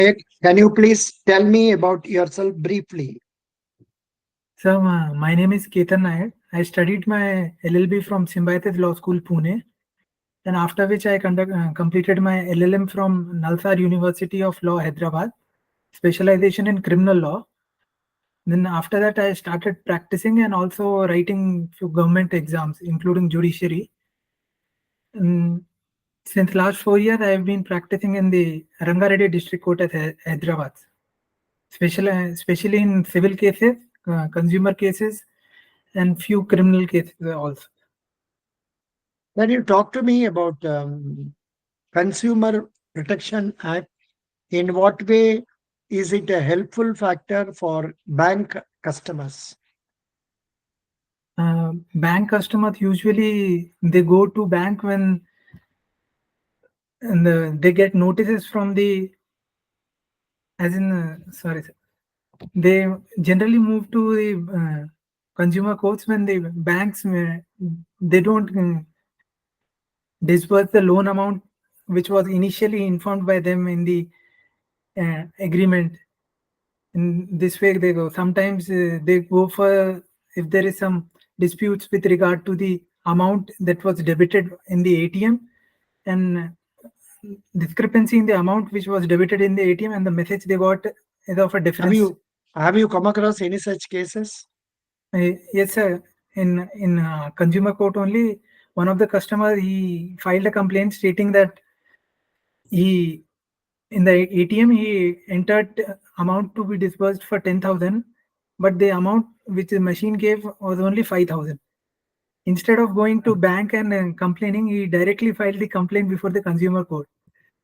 Can you please tell me about yourself briefly? So, my name is Ketan Nair. I studied my LLB from Symbiosis Law School, Pune. Then, after which I completed my LLM from Nalsar University of Law, Hyderabad, specialization in criminal law. Then, after that, I started practicing and also writing few government exams, including judiciary. And since last 4 years, I have been practicing in the Rangareddy District Court at Hyderabad, especially in civil cases, consumer cases, and few criminal cases also. Can you talk to me about Consumer Protection Act? In what way is it a helpful factor for bank customers? Bank customers usually they go to bank when they get notices from the as in sorry sir. They generally move to the consumer courts when the banks they don't disburse the loan amount which was initially informed by them in the agreement. In this way they go. Sometimes they go for if there is some disputes with regard to the amount that was debited in the ATM and discrepancy in the amount which was debited in the ATM and the message they got is of a Have difference. you have you come across any such cases? Yes, sir. In consumer court only, one of the customer he filed a complaint stating that he in the ATM he entered amount to be disbursed for 10,000, but the amount which the machine gave was only 5,000. Instead of going to bank and complaining, he directly filed the complaint before the consumer court.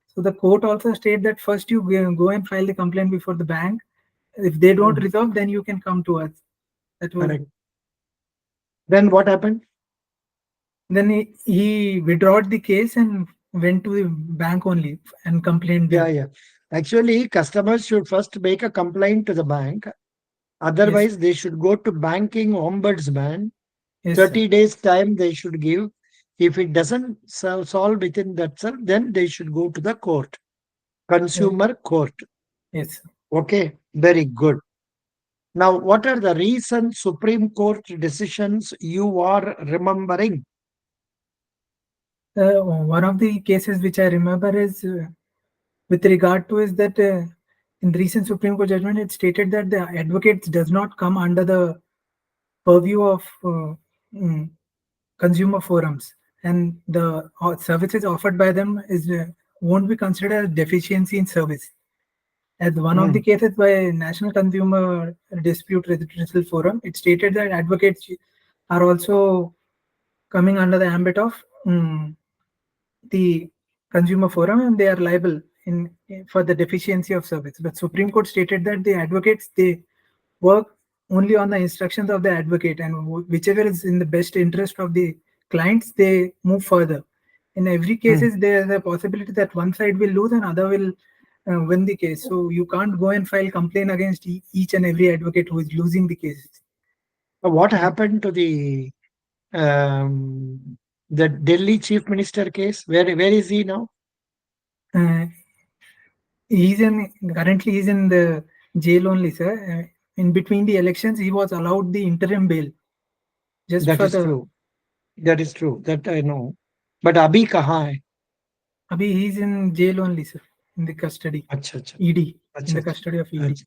So the court also state that first you go and file the complaint before the bank. If they don't Mm, resolve, then you can come to us. That was correct. Then what happened? then he withdrawed the case and went to the bank only and complained Yeah, there. yeah. Actually, customers should first make a complaint to the bank. Yes, Otherwise, they should go to banking ombudsman. yes, sir. 30 days time they should give. If it doesn't solve within that, sir, then they should go to the court, Uh, consumer court. yes. Okay, very good. Now, what are the recent Supreme Court decisions you are remembering? One of the cases which I remember is with regard to is that in the recent Supreme Court judgment, it stated that the advocates does not come under the purview of mm, consumer forums, and the services offered by them is won't be considered as deficiency in service. As one of the Hmm, cases by National Consumer Dispute Resolution Forum, it stated that advocates are also coming under the ambit of the consumer forum and they are liable for the deficiency of service. But Supreme Court stated that the advocates they work only on the instructions of the advocate and whichever is in the best interest of the clients they move further. In every hmm. cases there is a possibility that one side will lose and other will win the case. So you can't go and file complaint against each and every advocate who is losing the cases. What happened to um, the Delhi Chief Minister case? Where is he now? Uh, he's in currently he's in the jail only, sir. In between the elections, he was allowed the interim bail just That for is the. true. That is true. That I know. But Abhi kahan hai? Abhi, he's in jail only, sir. In the custody, Acha, acha, ED, in acha, the custody of ED. acha.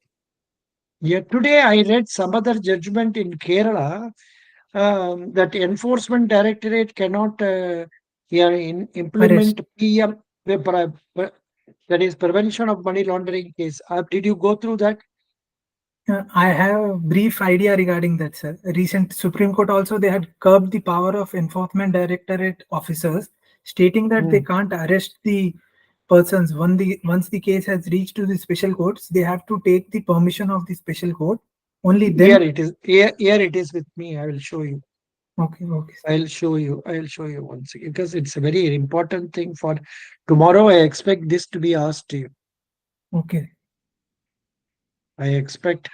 Yeah, today I read some other judgment in Kerala that enforcement directorate cannot yeah, implement Arrest. PM, that is prevention of money laundering case. Did you go through that? I have a brief idea regarding that, sir. Recent Supreme Court also they had curbed the power of enforcement directorate officers, stating that they Hmm. can't arrest the persons once the case has reached to the special courts. They have to take the permission of the special court. Only Here then. it is. Here it is with me. I will show you. Okay, okay, sir. I'll show you. I'll show you once because it's a very important thing for tomorrow. I expect this to be asked to you. Okay. I expect.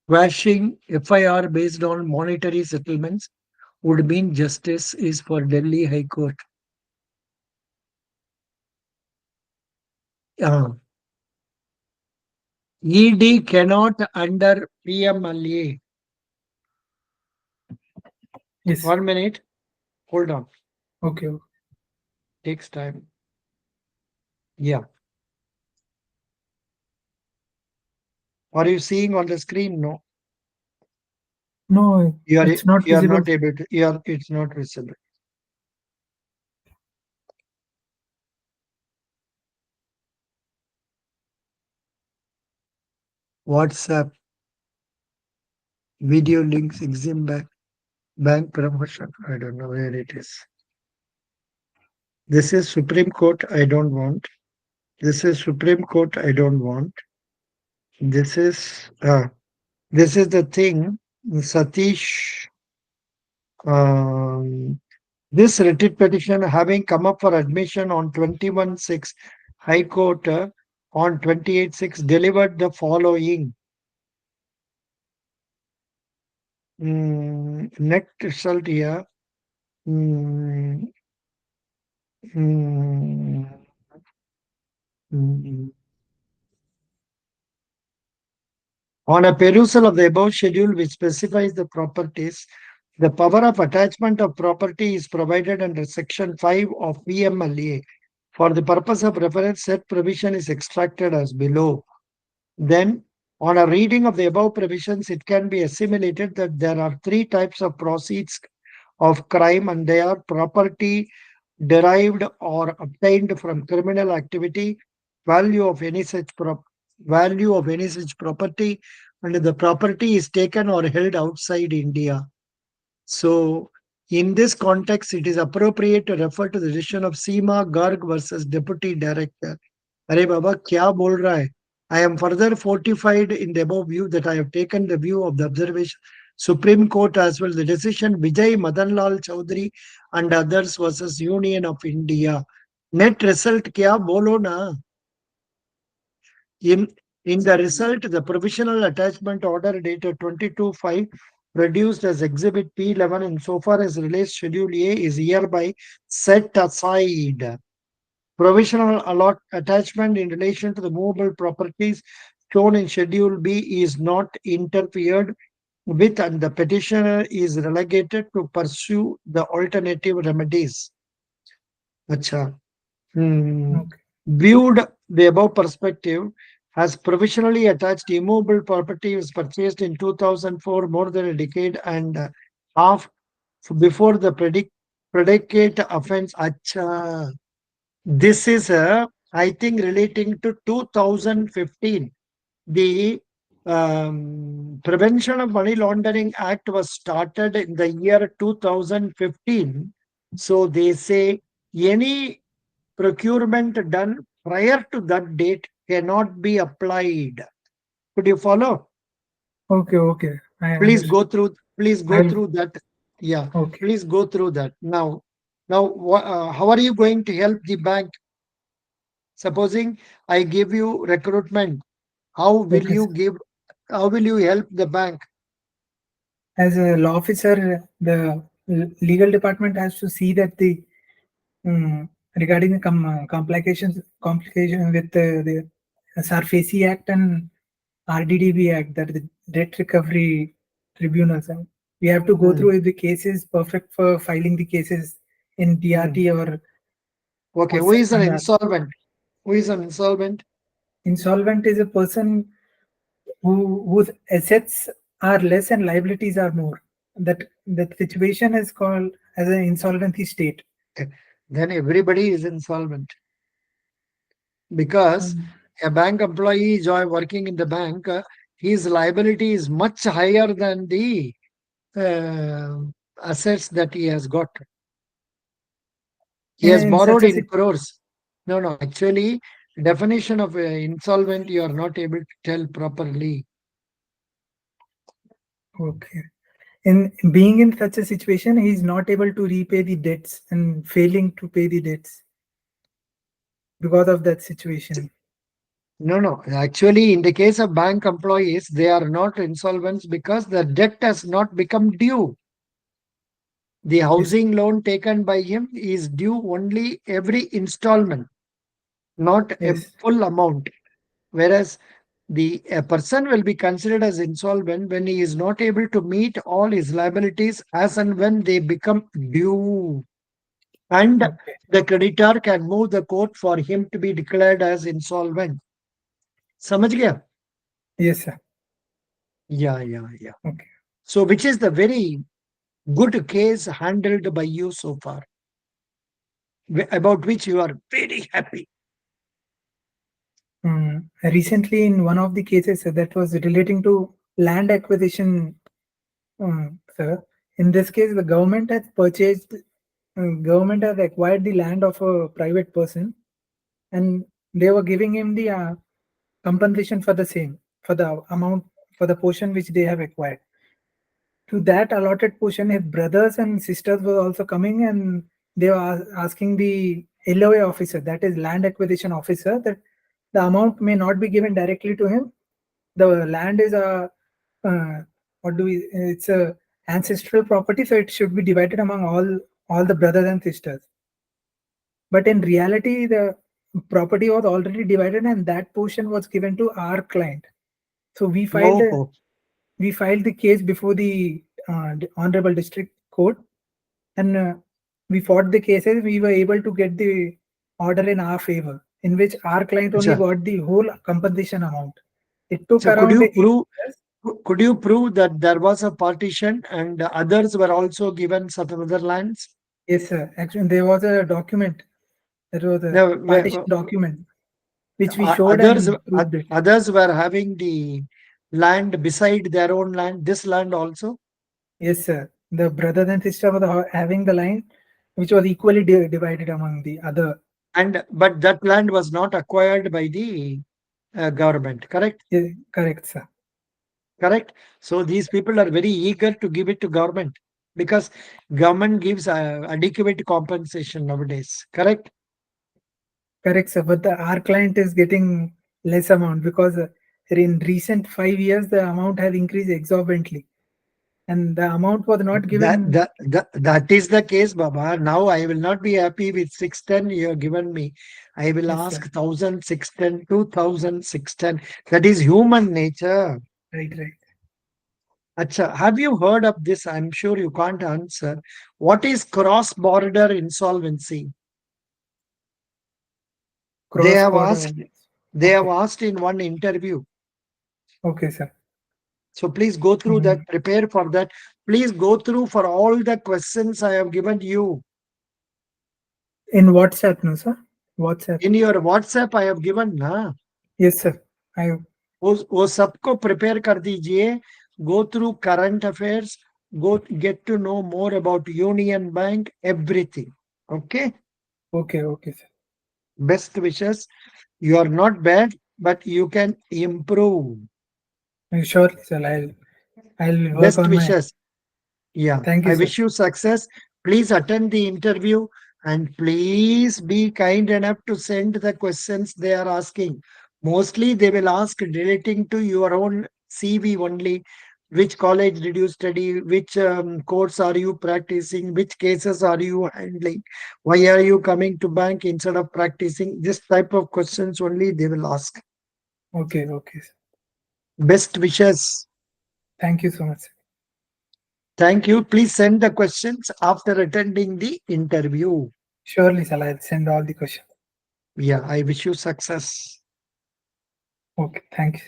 Quashing FIR based on monetary settlements would mean justice is for Delhi High Court. Uh, ED cannot under PMLA. Yes. 1 minute. Hold on. Okay. Takes time. Yeah. Are you seeing on the screen? No. No, it's not You are visible. not able to. It's not visible. WhatsApp video links Exim bank promotion. I don't know where it is. This is Supreme Court. I don't want. This is Supreme Court. I don't want. This is the thing. Satish. Um, this writ petition having come up for admission on 21/6 High Court on 28/6 delivered the following. Net result here. Mm, mm, mm. On a perusal of the above schedule, which specifies the properties, the power of attachment of property is provided under Section 5 of PMLA. For the purpose of reference, said provision is extracted as below. Then, on a reading of the above provisions, it can be assimilated that there are three types of proceeds of crime, and they are property derived or obtained from criminal activity, value of any such property, and the property is taken or held outside India. So, in this context, it is appropriate to refer to the decision of Seema Garg versus Deputy Director. Arey Baba, kya bol raha hai? I am further fortified in the above view that I have taken the view of the observation Supreme Court as well. The decision Vijay Madanlal Chaudhary and others versus Union of India. Net result kya bolo na? In the result, the provisional attachment order dated 22/5 produced as Exhibit P11 insofar as relates Schedule A is hereby set aside. Provisional attachment in relation to the movable properties shown in Schedule B is not interfered with, and the petitioner is relegated to pursue the alternative remedies. Acha. Okay. Viewed the above perspective, has provisionally attached immovable property was purchased in 2004, more than a decade and a half before the predicate offense. Acha. This is, I think, relating to 2015. The Prevention of Money Laundering Act was started in the year 2015. So they say any procurement done prior to that date cannot be applied. Could you follow? Okay. I Please understand. go through. Please go I'll, through that. Yeah. okay. Please go through that. Now, how are you going to help the bank? Supposing I give you recruitment, how will Okay. you give? How will you help the bank? As a law officer, the legal department has to see that the regarding the complication with the SARFACI Act and RDDB Act, that the Debt Recovery Tribunals. And we have to go through if the case is perfect for filing the cases in DRT or. Okay, who is an insolvent? Who is an insolvent? Insolvent is a person whose assets are less and liabilities are more. That situation is called as an insolvency state. Okay. Then everybody is insolvent because a bank employee working in the bank, his liability is much higher than the assets that he has got. He has borrowed in crores. No. Actually, definition of insolvent you are not able to tell properly. Okay. In being in such a situation, he is not able to repay the debts and failing to pay the debts because of that situation. No. Actually, in the case of bank employees, they are not insolvents because the debt has not become due. The Yes. housing loan taken by him is due only every installment, not a Yes. full amount. Whereas a person will be considered as insolvent when he is not able to meet all his liabilities as and when they become due. And Okay. the creditor can move the court for him to be declared as insolvent. समझ गया? Yes, sir. Yeah. Okay. So, which is the very good case handled by you so far, about which you are very happy. Recently, in one of the cases that was relating to land acquisition, sir. In this case, the government has acquired the land of a private person, and they were giving him the compensation for the same, for the amount, for the portion which they have acquired. To that allotted portion, his brothers and sisters were also coming, and they were asking the LOA officer, that is land acquisition officer, that the amount may not be given directly to him. The land is a what do we? It's a ancestral property, so it should be divided among all the brothers and sisters. But in reality, the property was already divided, and that portion was given to our client. So Oh, we filed the case before the honorable district court, and we fought the cases. We were able to get the order in our favor, in which our client only acha. got the whole compensation amount. It took So, could around you 8 prove? years. Could you prove that there was a partition and others were also given certain other lands? Yes, sir. Actually, there was a document. There was a No, partition document which we showed others and proved it. others were having the land beside their own land. This land also, Yes, sir. The brother and sister were having the line, which was equally divided among the other. and but that land was not acquired by the government. Correct. Yeah, correct, sir. Correct. So these people are very eager to give it to government because government gives adequate compensation nowadays. Correct. Correct, sir. But our client is getting less amount because in recent 5 years, the amount has increased exorbitantly. And the amount was not given. That is the case, Baba. Now I will not be happy with 610 you have given me. I will Yes, ask sir. 1610, 2610. That is human nature. Right, right. Acha, have you heard of this? I'm sure you can't answer. What is cross-border insolvency? They Cross have border. asked. They have Okay. asked in one interview. Okay, sir. So please go through Mm. that. Prepare for that. Please go through for all the questions I have given you. In WhatsApp, no, sir? WhatsApp. In your WhatsApp, I have given na. Yes, sir. I वो सबको prepare कर दीजिए go through current affairs go get to know more about Union Bank, everything. Okay, okay, okay, sir. best wishes. You are not bad, but you can improve. Surely, sir. I'll work Best on my. wishes. Yeah, Thank you, I sir. wish you success. Please attend the interview and please be kind enough to send the questions they are asking. Mostly they will ask relating to your own CV only. Which college did you study? Which course are you practicing? Which cases are you handling? Why are you coming to bank instead of practicing? This type of questions only they will ask. Okay, okay, sir. Best wishes. Thank you so much, sir. Thank you. Please send the questions after attending the interview. Surely, sir. I'll send all the questions. Yeah, I wish you success. Okay, thank you.